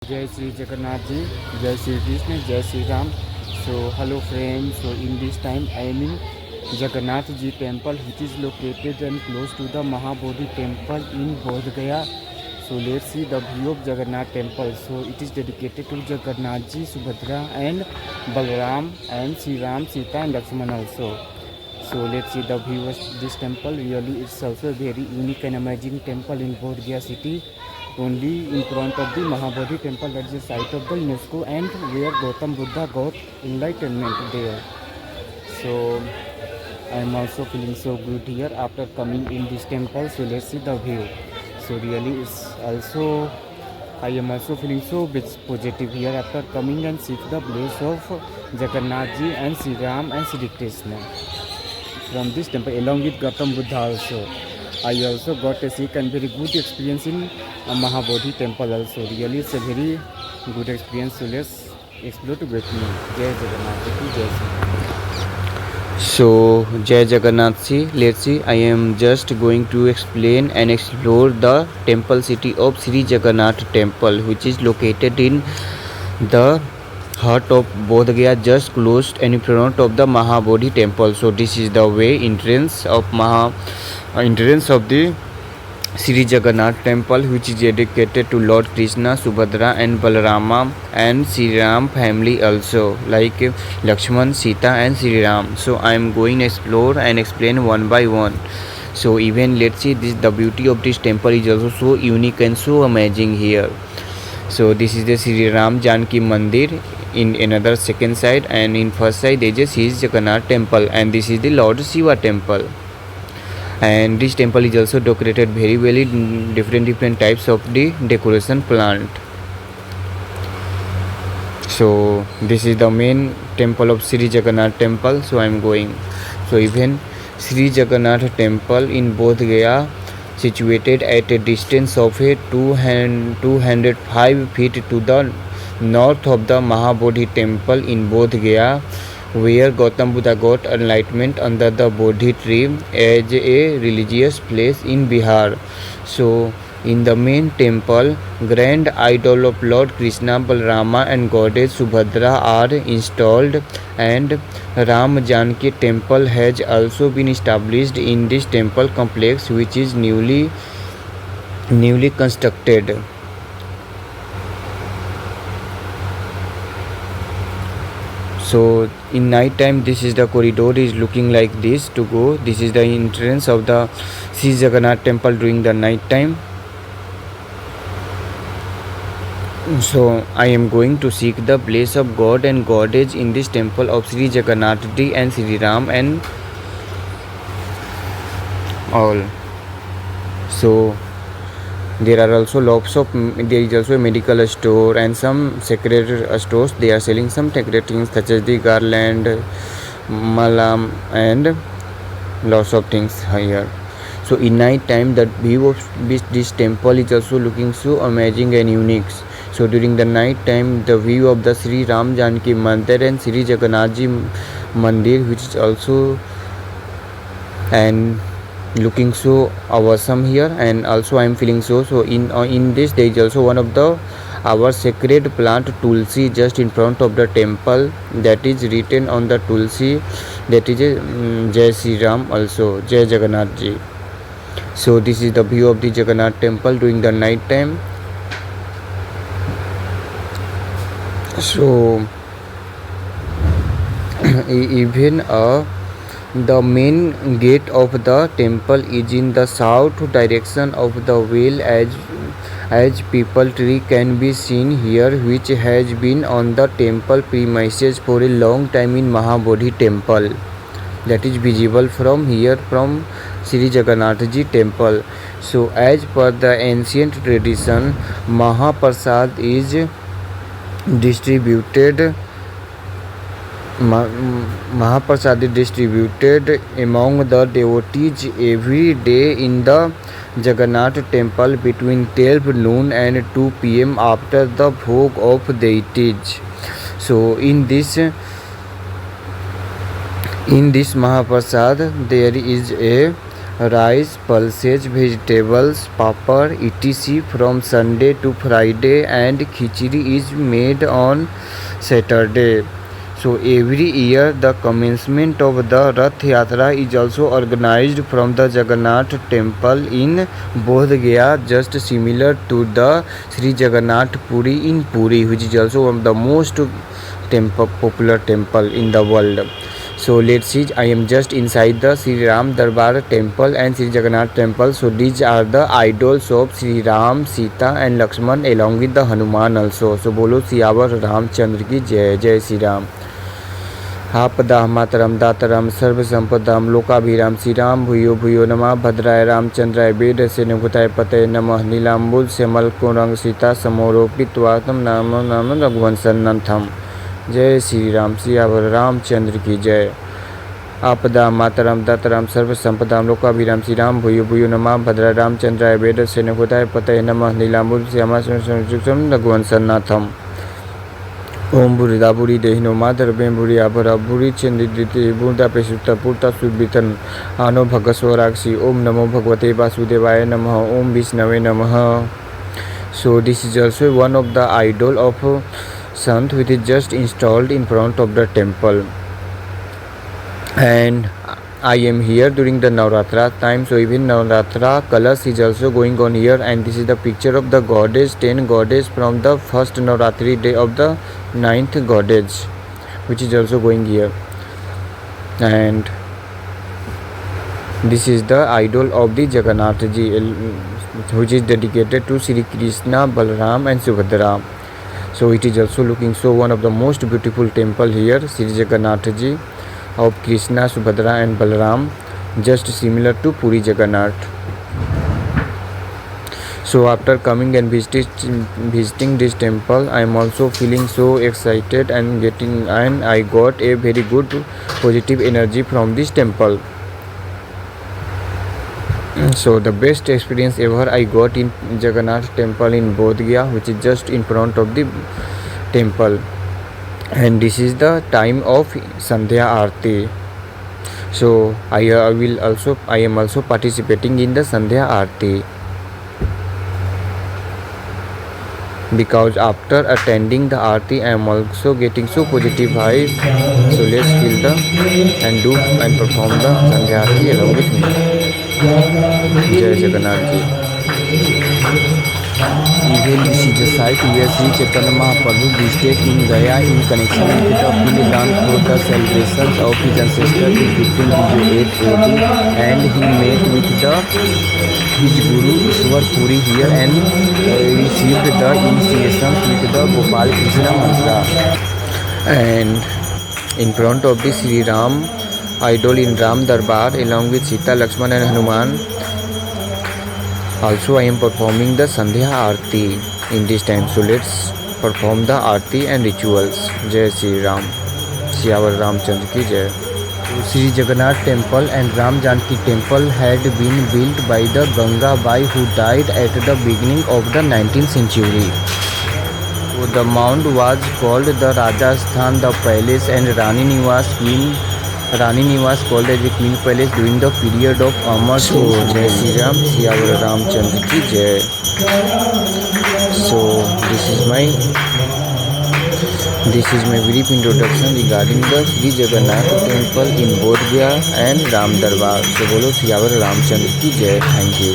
Jai Sri Jagannath Ji, Jai Sri Krishna, Jai Sri Ram. So hello friends, so in this time I am in Jagannath Ji temple which is located and close to the Mahabodhi temple in Bodh Gaya. So let's see the view of Jagannath temple. So it is dedicated to Jagannath Ji, Subhadra and Balaram and Sri Ram, Sita and Lakshman also. So let's see the view of this temple. Really it's also a very unique and amazing temple in Bodh Gaya city. Only in front of the Mahabodhi temple, that is the site of the UNESCO and where Gautam Buddha got enlightenment there. So I am also feeling so good here after coming in this temple. So let's see the view. So really it's also I am also feeling so positive here after coming and see the place of Jagannath Ji and Sri Ram and Sri Krishna from this temple along with Gautam Buddha also. I also got a sick and very good experience in Mahabodhi temple also. Really it's a very good experience. So let's explore to with me. Jai Jagannath Ji, Jai Sri. So Jai Jagannath Ji, let's see. I am just going to explain and explore the temple city of Sri Jagannath temple, which is located in the heart of Bodh Gaya, just close and in front of the Mahabodhi temple. So this is the way entrance of the Sri Jagannath temple, which is dedicated to Lord Krishna, Subhadra and Balarama and Sri Ram family also, like Lakshman, Sita and Sri Ram. So I am going to explore and explain one by one. So even let's see this, the beauty of this temple is also so unique and so amazing here. So this is the Sri Ram Janki Mandir in another second side, and in first side there is a Sri Jagannath temple, and this is the Lord Shiva temple. And this temple is also decorated very well in different types of the decoration plant. So this is the main temple of Sri Jagannath temple. So I am going. So even Sri Jagannath temple in Bodh Gaya, situated at a distance of 205 feet to the north of the Mahabodhi temple in Bodh Gaya, where Gautam Buddha got enlightenment under the Bodhi tree as a religious place in Bihar. So in the main temple, grand idol of Lord Krishna, Balarama and goddess Subhadra are installed, and Ram Janki temple has also been established in this temple complex, which is newly constructed. So in night time, this is the corridor is looking like this to go. This is the entrance of the Sri Jagannath temple during the night time. So I am going to seek the place of God and Goddess in this temple of Sri Jagannath Ji and Sri Ram and all. So there are also lots of, there is also a medical store and some sacred stores. They are selling some sacred things such as the garland, malam and lots of things here. So in night time, the view of this temple is also looking so amazing and unique. So during the night time, the view of the Sri Ram Janki Mandir and Sri Jagannath Ji Mandir, which is also and looking so awesome here, and also I am feeling so in this there is also one of the our sacred plant tulsi just in front of the temple, that is written on the tulsi, that is Jai Sri Ram, also Jai Jagannath Ji. So this is the view of the Jagannath temple during the night time. So even the main gate of the temple is in the south direction of the well, as people tree can be seen here, which has been on the temple premises for a long time in Mahabodhi temple, that is visible from here from Sri Jagannath Ji temple. So as per the ancient tradition, Mahaprasad is distributed among the devotees every day in the Jagannath temple between 12 noon and 2 p.m. after the bhog of deities. So in this Mahaprasad there is a rice, pulses, vegetables, papad, etc. from Sunday to Friday, and khichdi is made on Saturday. So every year the commencement of the Rath Yatra is also organized from the Jagannath temple in Bodh Gaya, just similar to the Sri Jagannath Puri in Puri, which is also one of the most popular temple in the world. So let's see, I am just inside the Sri Ram Darbar temple and Sri Jagannath temple. So these are the idols of Sri Ram, Sita and Lakshman along with the Hanuman also. So bolo Siyavar Ramchandra ki jai, jai Sri Ram. आपदा मातरम दातरम सर्व संपदाम लोकाभिराम श्री राम भूयो भूयो नमः भद्राय रामचंद्राय वेद से नुगताय पते नमः नीलांबुल श्यामल कुरंग सीता समोरोपित्वात्म नाम नाम रघुवंशनंथम। जय श्री राम सियावर रामचंद्र की जय। आपदा मातरम दातरम सर्व संपदाम लोकाभिराम श्री राम भूयो भूयो नमः भद्राय रामचंद्राय वेद से नुगताय पते नमः नीलांबुल श्यामल रघुवंशनंथम। ओम बुरीदा बुरी देहिनो माधर बें बुरी आभरा बुरी चंद्रिति बूंदा पे सुता पूर्ता सुबितन आनो भगस्वराक्षी। ओम नमो भगवते वासुदेवाय नमः। ओम विष्णवे नमः। So this is also one of the idol of Sant which is just installed in front of the temple, and I am here during the Navratra time. So even Navratra Kalash is also going on here, and this is the picture of the goddess, 10 goddess from the first Navratri day of the 9th goddess, which is also going here. And this is the idol of the Jagannath ji, which is dedicated to Sri Krishna, Balaram and Subhadra. So it is also looking so one of the most beautiful temple here, Sri Jagannath ji of Krishna, Subhadra and Balaram, just similar to Puri Jagannath. So after coming and visiting this temple, I am also feeling so excited and I got a very good positive energy from this temple. So the best experience ever I got in Jagannath temple in Bodh Gaya, which is just in front of the temple. And this is the time of Sandhya Aarti. So I am also participating in the Sandhya Aarti, because after attending the Aarti I am also getting so positive vibes. So let's feel and do and perform the Sandhya Aarti along with me. Jai Jagannath ji. Even this is the site where Sri Chaitanya Mahaprabhu visited in Gaya in connection with the Pindidam for the celebrations of his ancestor in 1508 AD, and he met with his Guru Ishwar Puri here and received the initiation with the Gopal Krishna mantra. And in front of the Sri Ram idol in Ram Darbar along with Sita, Lakshman and Hanuman, also I am performing the Sandhya Aarti in this time. So let's perform the Aarti and rituals. Jai Sri Ram. Siyavar Ramchandra ki jai. Sri Jagannath temple and Ram Janaki temple had been built by the Ganga Bai, who died at the beginning of the 19th century. So the mound was called the Rajasthan, the palace, and Rani Niwas called as the Queen Palace during the period of Amar. So Jai Sri Ram, Siyavar Ramchandra ki jai. So this is my brief introduction regarding the Sri Jagannath temple in Bodh Gaya and Ram Darbar. So bolo Siyavar Ramchandra ki jai. Thank you.